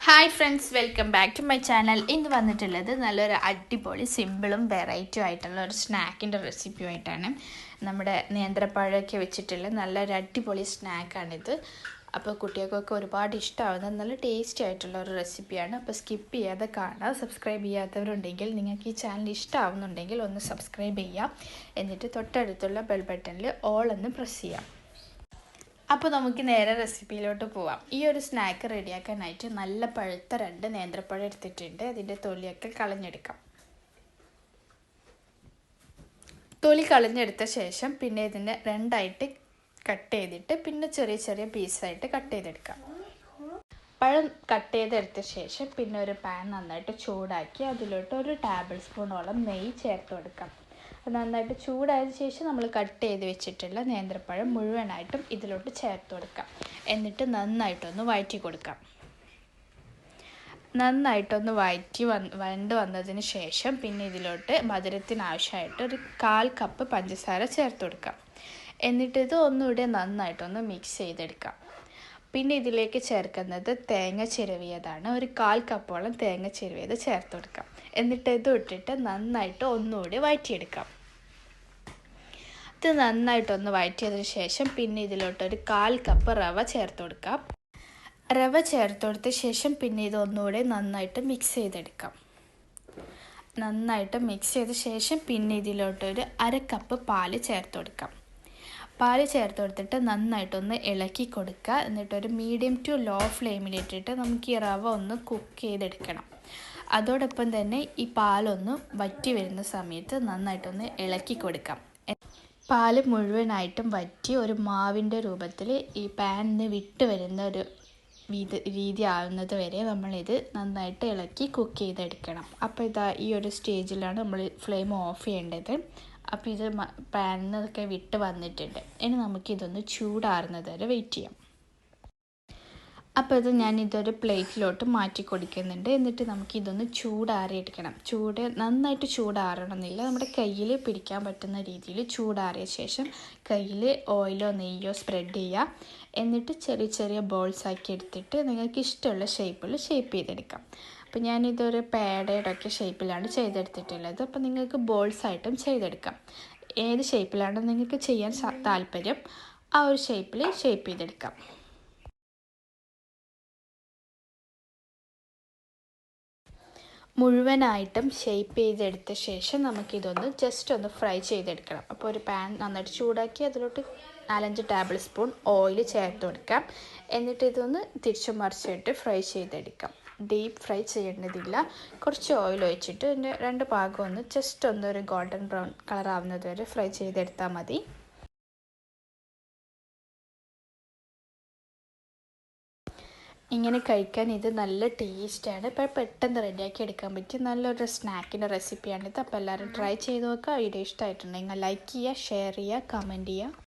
Hi friends, welcome back to my channel. ഇന്ന് വന്നിട്ടുള്ളത് നല്ലൊരു അടിപൊളി സിമ്പിളും വെറൈറ്റി ആയിട്ടുള്ള ഒരു സ്നാക്കിൻ്റെ റെസിപ്പി ആയിട്ടാണ്. നമ്മുടെ നേന്ത്രപ്പഴമൊക്കെ വെച്ചിട്ടുള്ള നല്ലൊരു അടിപൊളി സ്നാക്കാണിത്. അപ്പോൾ കുട്ടികൾക്കൊക്കെ ഒരുപാട് ഇഷ്ടമാവുന്ന നല്ല ടേസ്റ്റി ആയിട്ടുള്ള ഒരു റെസിപ്പിയാണ്. അപ്പോൾ സ്കിപ്പ് ചെയ്യാതെ കാണുക. സബ്സ്ക്രൈബ് ചെയ്യാത്തവരുണ്ടെങ്കിൽ നിങ്ങൾക്ക് ഈ ചാനൽ ഇഷ്ടമാവുന്നുണ്ടെങ്കിൽ ഒന്ന് സബ്സ്ക്രൈബ് ചെയ്യാം. എന്നിട്ട് തൊട്ടടുത്തുള്ള ബെൽ ബട്ടണിൽ ഓൾ എന്ന് പ്രസ് ചെയ്യാം. അപ്പോൾ നമുക്ക് നേരെ റെസിപ്പിയിലോട്ട് പോവാം. ഈ ഒരു സ്നാക്ക് റെഡിയാക്കാനായിട്ട് നല്ല പഴുത്ത 2 നേന്ത്രപ്പഴം എടുത്തിട്ടുണ്ട്. അതിൻ്റെ തൊലിയൊക്കെ കളഞ്ഞെടുക്കാം. തൊലി കളഞ്ഞെടുത്ത ശേഷം പിന്നെ ഇതിനെ 2ആയിട്ട് കട്ട് ചെയ്തിട്ട് പിന്നെ ചെറിയ ചെറിയ പീസായിട്ട് കട്ട് ചെയ്തെടുക്കാം. പഴം കട്ട് ചെയ്തെടുത്ത ശേഷം പിന്നെ ഒരു പാൻ നന്നായിട്ട് ചൂടാക്കി അതിലോട്ട് 1 ടേബിൾ സ്പൂണോളം നെയ്യ് ചേർത്ത് കൊടുക്കാം. നന്നായിട്ട് ചൂടായതിനു ശേഷം നമ്മൾ കട്ട് ചെയ്ത് വെച്ചിട്ടുള്ള നേന്ത്രപ്പഴം മുഴുവനായിട്ടും ഇതിലോട്ട് ചേർത്ത് കൊടുക്കാം. എന്നിട്ട് നന്നായിട്ടൊന്ന് വഴറ്റി കൊടുക്കാം. നന്നായിട്ടൊന്ന് വഴണ്ട് വന്നതിന് ശേഷം പിന്നെ ഇതിലോട്ട് മധുരത്തിന് ആവശ്യമായിട്ട് 1/4 കപ്പ് പഞ്ചസാര ചേർത്ത് കൊടുക്കാം. എന്നിട്ട് ഇത് ഒന്നുകൂടി നന്നായിട്ടൊന്ന് മിക്സ് ചെയ്തെടുക്കാം. പിന്നെ ഇതിലേക്ക് ചേർക്കുന്നത് തേങ്ങ ചിരവിയതാണ്. 1/4 കപ്പോളം തേങ്ങ ചിരവിയത് ചേർത്ത് കൊടുക്കാം. എന്നിട്ട് ഇത് ഇട്ടിട്ട് നന്നായിട്ട് ഒന്നുകൂടി വഴറ്റിയെടുക്കാം. ഇത് നന്നായിട്ടൊന്ന് വഴറ്റിയതിന് ശേഷം പിന്നെ ഇതിലോട്ട് 1/4 കപ്പ് റവ ചേർത്ത് കൊടുക്കാം. റവ ചേർത്ത് കൊടുത്ത ശേഷം പിന്നെ ഇത് ഒന്നുകൂടി നന്നായിട്ട് മിക്സ് ചെയ്തെടുക്കാം. നന്നായിട്ട് മിക്സ് ചെയ്ത ശേഷം പിന്നെ ഇതിലോട്ട് 1/2 കപ്പ് പാല് ചേർത്ത് കൊടുക്കാം. പാല് ചേർത്ത് കൊടുത്തിട്ട് നന്നായിട്ടൊന്ന് ഇളക്കി കൊടുക്കുക. എന്നിട്ടൊരു മീഡിയം ടു ലോ ഫ്ലെയിമിലിട്ടിട്ട് നമുക്ക് ഈ റവ ഒന്ന് കുക്ക് ചെയ്തെടുക്കണം. അതോടൊപ്പം തന്നെ ഈ പാലൊന്ന് വറ്റി വരുന്ന സമയത്ത് നന്നായിട്ടൊന്ന് ഇളക്കി കൊടുക്കാം. പാല് മുഴുവനായിട്ടും വറ്റി ഒരു മാവിൻ്റെ രൂപത്തിൽ ഈ പാനിന് വിട്ട് വരുന്ന ഒരു രീതി ആവുന്നത് വരെ നമ്മളിത് നന്നായിട്ട് ഇളക്കി കുക്ക് ചെയ്തെടുക്കണം. അപ്പോൾ ഇതാ ഈ ഒരു സ്റ്റേജിലാണ് നമ്മൾ ഫ്ലെയിം ഓഫ് ചെയ്യേണ്ടത്. അപ്പോൾ ഇത് പാനിൽ നിന്നൊക്കെ വിട്ട് വന്നിട്ടുണ്ട്. ഇനി നമുക്കിതൊന്ന് ചൂടാറുന്നത് വരെ വെയിറ്റ് ചെയ്യാം. അപ്പോൾ ഇത് ഞാനിതൊരു പ്ലേറ്റിലോട്ട് മാറ്റി കൊടുക്കുന്നുണ്ട്. എന്നിട്ട് നമുക്കിതൊന്ന് ചൂടാറിയെടുക്കണം. നന്നായിട്ട് ചൂടാറണമെന്നില്ല. നമ്മുടെ കയ്യിൽ പിടിക്കാൻ പറ്റുന്ന രീതിയിൽ ചൂടാറിയ ശേഷം കയ്യിൽ ഓയിലോ നെയ്യോ സ്പ്രെഡ് ചെയ്യുക. എന്നിട്ട് ചെറിയ ചെറിയ ബോൾസ് ആക്കി എടുത്തിട്ട് നിങ്ങൾക്ക് ഇഷ്ടമുള്ള ഷേപ്പിൽ ഷേപ്പ് ചെയ്തെടുക്കാം. അപ്പോൾ ഞാനിതൊരു പേടയുടെ ഒക്കെ ഷേപ്പിലാണ് ചെയ്തെടുത്തിട്ടുള്ളത്. അപ്പോൾ നിങ്ങൾക്ക് ബോൾസ് ആയിട്ടും ചെയ്തെടുക്കാം. ഏത് ഷേപ്പിലാണ് നിങ്ങൾക്ക് ചെയ്യാൻ താല്പര്യം ആ ഒരു ഷേപ്പിൽ ഷേപ്പ് ചെയ്തെടുക്കാം. മുഴുവനായിട്ടും ഷേപ്പ് ചെയ്തെടുത്ത ശേഷം നമുക്കിതൊന്ന് ജസ്റ്റ് ഒന്ന് ഫ്രൈ ചെയ്തെടുക്കണം. അപ്പോൾ ഒരു പാൻ നന്നായിട്ട് ചൂടാക്കി അതിലോട്ട് 4-5 ടേബിൾ സ്പൂൺ ഓയിൽ ചേർത്ത് കൊടുക്കാം. എന്നിട്ട് ഇതൊന്ന് തിരിച്ചു മറിച്ചിട്ട് ഫ്രൈ ചെയ്തെടുക്കാം. ഡീപ്പ് ഫ്രൈ ചെയ്യേണ്ടതില്ല. കുറച്ച് ഓയിൽ ഒഴിച്ചിട്ട് ഇതിൻ്റെ 2 ഭാഗം ഒന്ന് ജസ്റ്റ് ഒരു ഗോൾഡൻ ബ്രൗൺ കളർ ആവുന്നത് വരെ ഫ്രൈ ചെയ്തെടുത്താൽ മതി. ഇങ്ങനെ കഴിക്കാൻ ഇത് നല്ല ടേസ്റ്റാണ്. ഇപ്പോൾ പെട്ടെന്ന് റെഡിയാക്കി എടുക്കാൻ പറ്റിയ നല്ലൊരു സ്നാക്കിൻ്റെ റെസിപ്പിയാണിത്. അപ്പോൾ എല്ലാവരും ട്രൈ ചെയ്ത് നോക്കുക. വീഡിയോ ഇഷ്ടമായിട്ടുണ്ടെങ്കിൽ ലൈക്ക് ചെയ്യുക, ഷെയർ ചെയ്യുക, കമൻറ്റ് ചെയ്യുക.